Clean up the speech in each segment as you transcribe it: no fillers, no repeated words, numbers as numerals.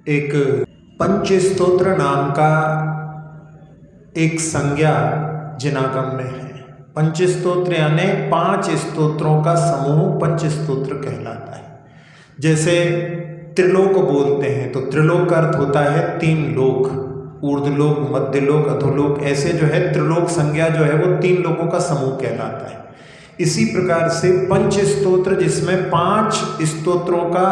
एक पंचस्तोत्र नाम का एक संज्ञा जिनागम में है। पंचस्तोत्र यानी 5 स्तोत्रों का समूह पंचस्तोत्र कहलाता है। जैसे त्रिलोक बोलते हैं तो त्रिलोक का अर्थ होता है 3 लोक, ऊर्ध्वलोक, मध्यलोक, अधोलोक। ऐसे जो है त्रिलोक संज्ञा जो है वो 3 लोकों का समूह कहलाता है। इसी प्रकार से पंचस्तोत्र जिसमें 5 स्तोत्रों का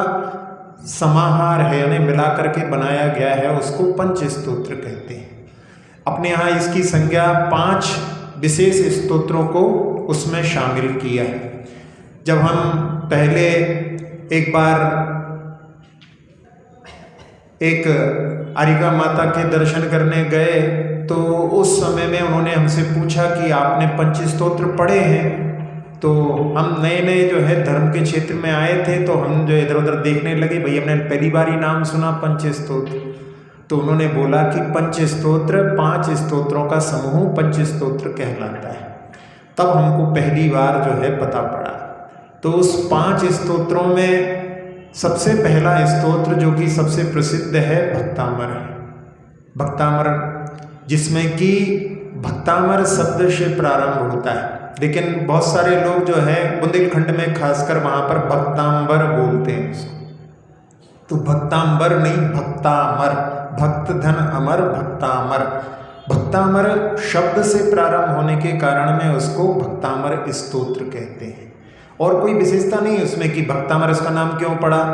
समाहार है यानी मिलाकर के बनाया गया है उसको पंचस्तोत्र कहते हैं। अपने यहाँ इसकी संज्ञा 5 विशेष स्तोत्रों को उसमें शामिल किया है। जब हम पहले एक बार एक आरिका माता के दर्शन करने गए तो उस समय में उन्होंने हमसे पूछा कि आपने पंचस्तोत्र पढ़े हैं। तो हम नए नए जो है धर्म के क्षेत्र में आए थे तो हम जो इधर उधर देखने लगे, भाई हमने पहली बार ही नाम सुना पंचस्तोत्र। तो उन्होंने बोला कि पंचस्तोत्र 5 स्तोत्रों का समूह पंचस्तोत्र कहलाता है। तब हमको पहली बार जो है पता पड़ा। तो उस 5 स्तोत्रों में सबसे पहला स्तोत्र जो कि सबसे प्रसिद्ध है भक्तामर है। भक्तामर जिसमें कि भक्तामर शब्द से प्रारंभ होता है, लेकिन बहुत सारे लोग जो है बुंदेलखंड में खासकर वहाँ पर भक्तांबर बोलते हैं उसको। तो भक्तांबर नहीं, भक्तामर, भक्त धन अमर, भक्तामर। भक्तामर शब्द से प्रारंभ होने के कारण में उसको भक्तामर स्तोत्र कहते हैं। और कोई विशेषता नहीं उसमें कि भक्तामर इसका नाम क्यों पड़ा।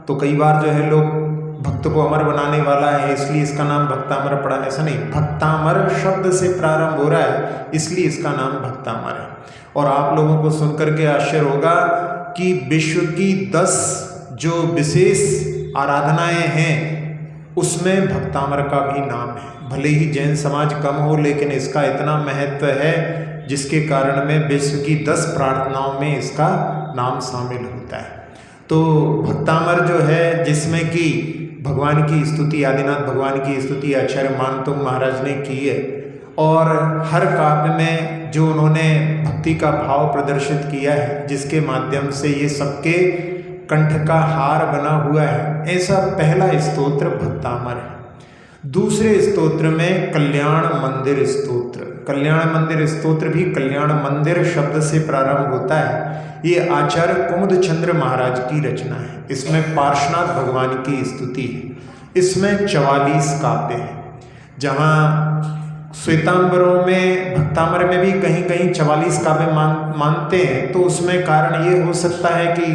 तो कई बार जो है लोग भक्त को अमर बनाने वाला है इसलिए इसका नाम भक्तामर पड़ा, ऐसा नहीं। भक्तामर शब्द से प्रारंभ हो रहा है इसलिए इसका नाम भक्तामर है। और आप लोगों को सुनकर के आश्चर्य होगा कि विश्व की 10 जो विशेष आराधनाएं हैं उसमें भक्तामर का भी नाम है। भले ही जैन समाज कम हो लेकिन इसका इतना महत्व है जिसके कारण में विश्व की 10 प्रार्थनाओं में इसका नाम शामिल होता है। तो भक्तामर जो है जिसमें कि भगवान की स्तुति, आदिनाथ भगवान की स्तुति आचार्य मानतुंग महाराज ने की है। और हर काव्य में जो उन्होंने भक्ति का भाव प्रदर्शित किया है जिसके माध्यम से ये सबके कंठ का हार बना हुआ है, ऐसा पहला स्तोत्र भक्तामर है। दूसरे स्तोत्र में कल्याण मंदिर स्तोत्र। कल्याण मंदिर स्तोत्र भी कल्याण मंदिर शब्द से प्रारंभ होता है। ये आचार्य कुमुदचंद्र महाराज की रचना है। इसमें पार्श्वनाथ भगवान की स्तुति है। इसमें 44 काव्य हैं। जहाँ श्वेतांबरों में भक्तामर में भी कहीं कहीं 44 काव्य मानते हैं, तो उसमें कारण ये हो सकता है कि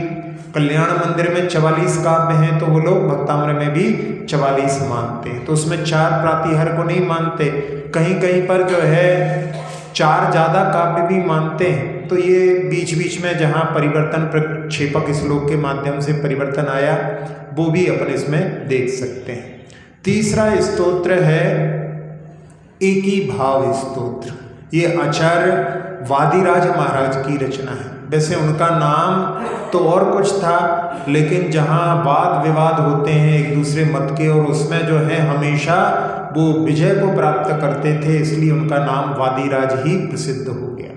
कल्याण मंदिर में 44 काव्य हैं तो वो लोग भक्तामर में भी 44 मानते हैं। तो उसमें 4 प्रातिहार को नहीं मानते, कहीं कहीं पर जो है 4 ज़्यादा काव्य भी मानते हैं। तो ये बीच बीच में जहाँ परिवर्तन प्रक्षेपक श्लोक के माध्यम से परिवर्तन आया वो भी अपन इसमें देख सकते हैं। तीसरा स्तोत्र है एकी भाव स्तोत्र। ये आचार्य वादिराज महाराज की रचना है। वैसे उनका नाम तो और कुछ था, लेकिन जहाँ वाद विवाद होते हैं एक दूसरे मत के और उसमें जो है हमेशा वो विजय को प्राप्त करते थे, इसलिए उनका नाम वादिराज ही प्रसिद्ध हो गया।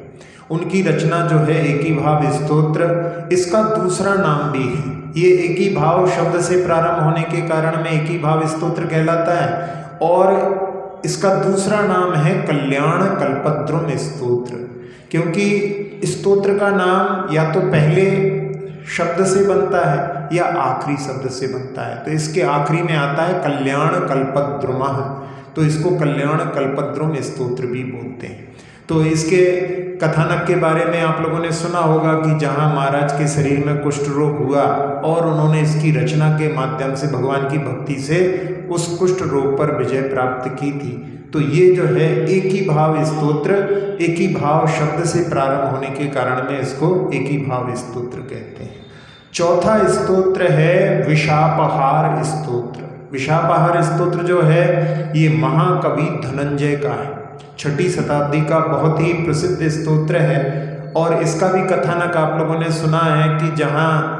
उनकी रचना जो है एकी भाव स्तोत्र, इसका दूसरा नाम भी है। ये एकी भाव शब्द से प्रारंभ होने के कारण में एकी भाव स्तोत्र कहलाता है। और इसका दूसरा नाम है कल्याण कल्पद्रुम स्तोत्र, क्योंकि स्तोत्र का नाम या तो पहले शब्द से बनता है या आखिरी शब्द से बनता है। तो इसके आखिरी में आता है कल्याण कल्पद्रुमः, तो इसको कल्याण कल्पद्रुम स्तोत्र भी बोलते हैं। तो इसके कथानक के बारे में आप लोगों ने सुना होगा कि जहाँ महाराज के शरीर में कुष्ठ रोग हुआ और उन्होंने इसकी रचना के माध्यम से भगवान की भक्ति से उस कुष्ठ रोग पर विजय प्राप्त की थी। तो ये जो है एक ही भाव स्तोत्र, एक ही भाव शब्द से प्रारंभ होने के कारण में इसको एक ही भाव स्तोत्र कहते हैं। चौथा स्तोत्र है विशापहार स्तोत्र। विशापहार स्तोत्र जो है ये महाकवि धनंजय का है। 6ठी शताब्दी का बहुत ही प्रसिद्ध स्तोत्र है। और इसका भी कथानक आप लोगों ने सुना है कि जहाँ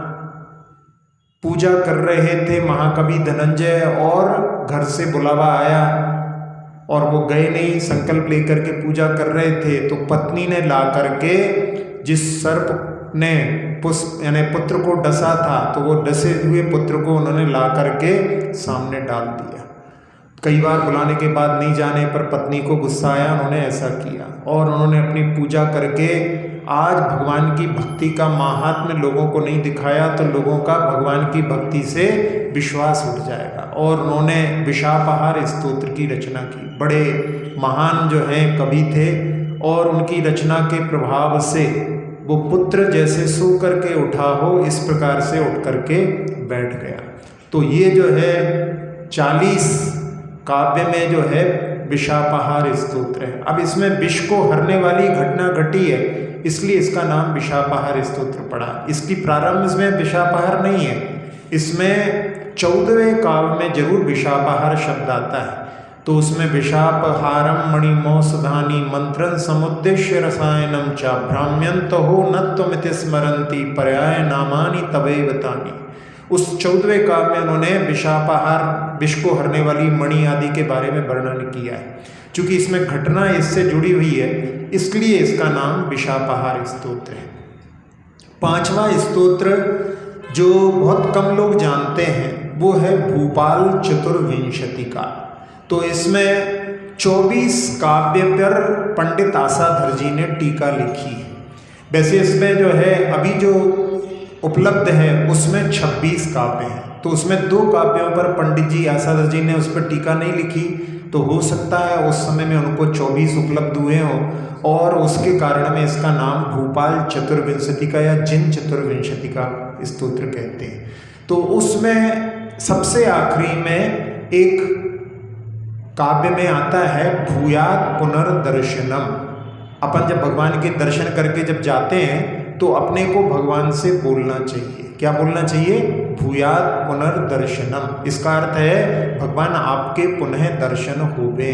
पूजा कर रहे थे महाकवि धनंजय और घर से बुलावा आया और वो गए नहीं, संकल्प लेकर के पूजा कर रहे थे, तो पत्नी ने ला करके जिस सर्प ने यानी पुत्र को डसा था, तो वो डसे हुए पुत्र को उन्होंने ला करके सामने डाल दिया। कई बार बुलाने के बाद नहीं जाने पर पत्नी को गुस्सा आया, उन्होंने ऐसा किया और उन्होंने अपनी पूजा करके आज भगवान की भक्ति का माहात्म्य लोगों को नहीं दिखाया तो लोगों का भगवान की भक्ति से विश्वास उठ जाएगा। और उन्होंने विशापाहार स्तोत्र की रचना की। बड़े महान जो हैं कवि थे और उनकी रचना के प्रभाव से वो पुत्र जैसे सो करके उठा हो इस प्रकार से उठ करके बैठ गया। तो ये जो है 40 काव्य में जो है विशापाहार स्तोत्र है। अब इसमें विष को हरने वाली घटना घटी है, इसलिए इसका नाम विशापाहार स्तोत्र पड़ा। इसकी प्रारंभ में विशापाहार नहीं है, इसमें 14वें काव्य में जरूर विशापाहार शब्द आता है। तो उसमें विशापहारम मणिमौसधानी मंत्रन समुद्देश्य रसायनम चा भ्राम्यंत हो नत्वमिति स्मरंती पर्याय नामानि तवैवतानि। उस 14वें काव्य में उन्होंने विशापाहार, विष को हरने वाली मणि आदि के बारे में वर्णन किया है। चूंकि इसमें घटना इससे जुड़ी हुई है इसलिए इसका नाम विशापाहार स्तोत्र है। 5वां स्तोत्र जो बहुत कम लोग जानते हैं वो है भूपाल चतुर्विंशति का। तो इसमें 24 काव्य पर पंडित आसाधर जी ने टीका लिखी है। वैसे इसमें जो है अभी जो उपलब्ध है उसमें 26 काव्य हैं। तो उसमें 2 काव्यों पर पंडित जी आसाधर जी ने उस पर टीका नहीं लिखी, तो हो सकता है उस समय में उनको 24 उपलब्ध हुए हों और उसके कारण में इसका नाम भूपाल चतुर्विंशति का या जिन चतुर्विंशति का स्तोत्र कहते हैं। तो उसमें सबसे आखिरी में एक काव्य में आता है भूयात् पुनर्दर्शनम। अपन जब भगवान के दर्शन करके जब जाते हैं तो अपने को भगवान से बोलना चाहिए। क्या बोलना चाहिए? भूयात् पुनर्दर्शनम। इसका अर्थ है भगवान आपके पुनः दर्शन होवे।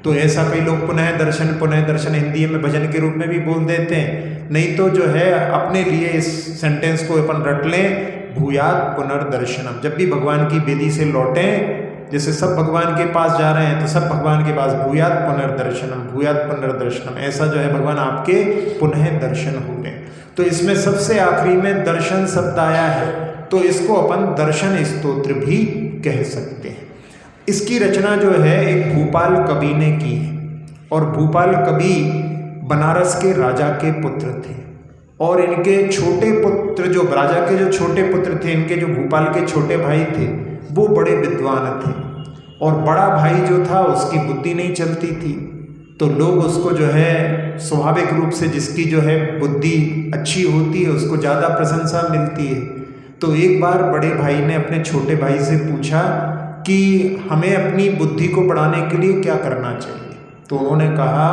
तो ऐसा कई लोग पुनः दर्शन हिंदी में भजन के रूप में भी बोल देते हैं। नहीं तो जो है अपने लिए इस सेंटेंस को अपन रट लें, भूयात् पुनर्दर्शनम। जब भी भगवान की वेदी से लौटें, जैसे सब भगवान के पास जा रहे हैं तो सब भगवान के पास भूयात् पुनर्दर्शनम, भूयात् पुनर्दर्शनम, ऐसा जो है भगवान आपके पुनः दर्शन होंगे। तो इसमें सबसे आखिरी में दर्शन शब्द आया है तो इसको अपन दर्शन स्तोत्र भी कह सकते हैं। इसकी रचना जो है एक भूपाल कवि ने की है और भूपाल कवि बनारस के राजा के पुत्र थे और इनके छोटे पुत्र, जो राजा के जो छोटे पुत्र थे, इनके जो भूपाल के छोटे भाई थे वो बड़े विद्वान थे और बड़ा भाई जो था उसकी बुद्धि नहीं चलती थी। तो लोग उसको जो है स्वाभाविक रूप से जिसकी जो है बुद्धि अच्छी होती है उसको ज़्यादा प्रशंसा मिलती है। तो एक बार बड़े भाई ने अपने छोटे भाई से पूछा कि हमें अपनी बुद्धि को बढ़ाने के लिए क्या करना चाहिए। तो उन्होंने कहा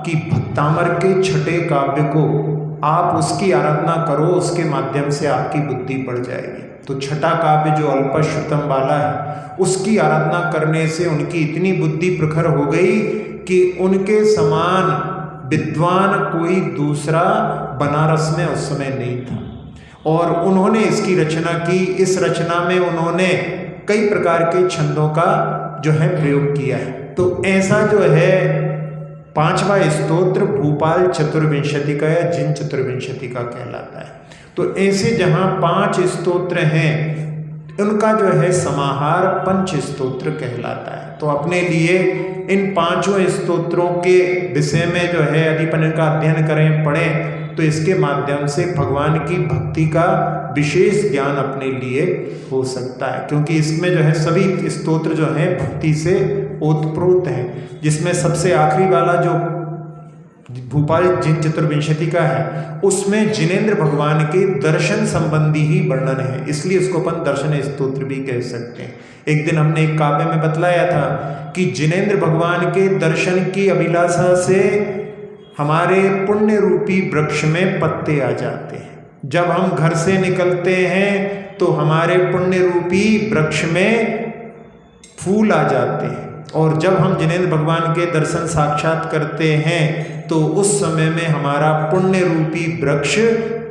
कि भक्तामर के छठे काव्य को आप उसकी आराधना करो, उसके माध्यम से आपकी बुद्धि बढ़ जाएगी। तो छठा काव्य जो अल्पश्रुतम वाला है उसकी आराधना करने से उनकी इतनी बुद्धि प्रखर हो गई कि उनके समान विद्वान कोई दूसरा बनारस में उस समय नहीं था और उन्होंने इसकी रचना की। इस रचना में उन्होंने कई प्रकार के छंदों का जो है प्रयोग किया है। तो ऐसा जो है 5वां स्तोत्र भूपाल चतुर्विंशति का या जिन चतुर्विंशति का कहलाता है। तो ऐसे जहाँ 5 स्तोत्र हैं उनका जो है समाहार पंच स्तोत्र कहलाता है। तो अपने लिए इन 5 स्तोत्रों के विषय में जो है यदि अपन इनका अध्ययन करें, पढ़ें, तो इसके माध्यम से भगवान की भक्ति का विशेष ज्ञान अपने लिए हो सकता है। क्योंकि इसमें जो है सभी स्तोत्र जो हैं भक्ति से ओतप्रोत हैं, जिसमें सबसे आखिरी वाला जो भूपाल जिन चतुर्विंशति का है उसमें जिनेंद्र भगवान के दर्शन संबंधी ही वर्णन है, इसलिए उसको अपन दर्शन स्तोत्र भी कह सकते हैं। एक दिन हमने एक काव्य में बतलाया था कि जिनेंद्र भगवान के दर्शन की अभिलाषा से हमारे पुण्य रूपी वृक्ष में पत्ते आ जाते हैं। जब हम घर से निकलते हैं तो हमारे पुण्य रूपी वृक्ष में फूल आ जाते हैं और जब हम जिनेंद्र भगवान के दर्शन साक्षात करते हैं तो उस समय में हमारा पुण्य रूपी वृक्ष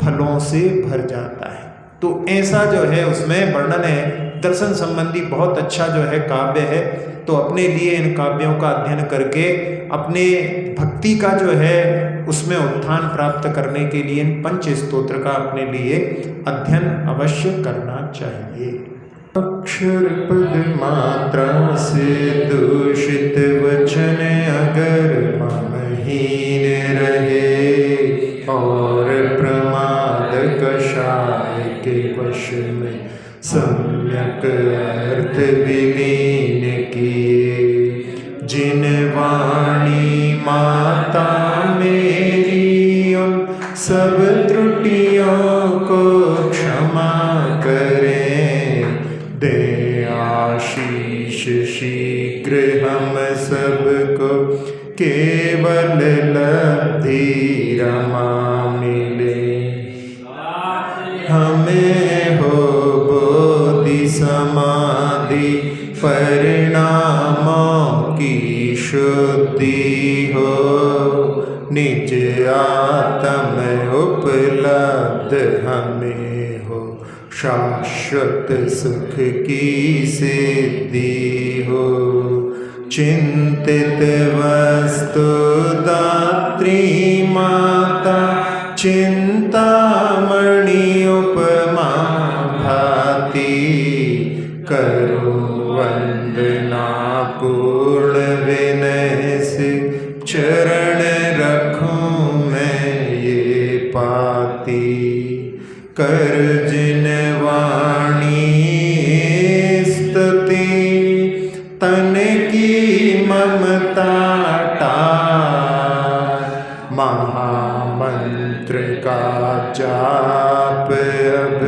फलों से भर जाता है। तो ऐसा जो है उसमें वर्णन है। दर्शन संबंधी बहुत अच्छा जो है काव्य है। तो अपने लिए इन काव्यों का अध्ययन करके अपने भक्ति का जो है उसमें उत्थान प्राप्त करने के लिए इन पंच स्तोत्र का अपने लिए अध्ययन अवश्य करना चाहिए। अक्षर पद मात्रा से दूषित वचन अगर ममहीन रहे और प्रमाद कषाय के वश में सम्यक अर्थ विलीन किए, जिन वाणी माता मेरी उन सब त्रुटियों को क्षमा करें, दे आशीष शीघ्र हम सबको केवल लब्धि रमा मिले, हमें हो बोधि समाधि परिणामों की शुद्धि हो, निज आत्म उपलब्ध हमें हो, शाश्वत सुख की सिद्धि हो, चिंतित वस्तु दात्री माता चिंतामणि उपमा भाति, करो वंदना पूर्ण विनय से चरण रखूं मैं ये पाती, कर जिन वाणी स्तुति तन की ममता टार, महामंत्र का जाप अब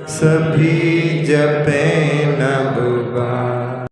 सभी जपें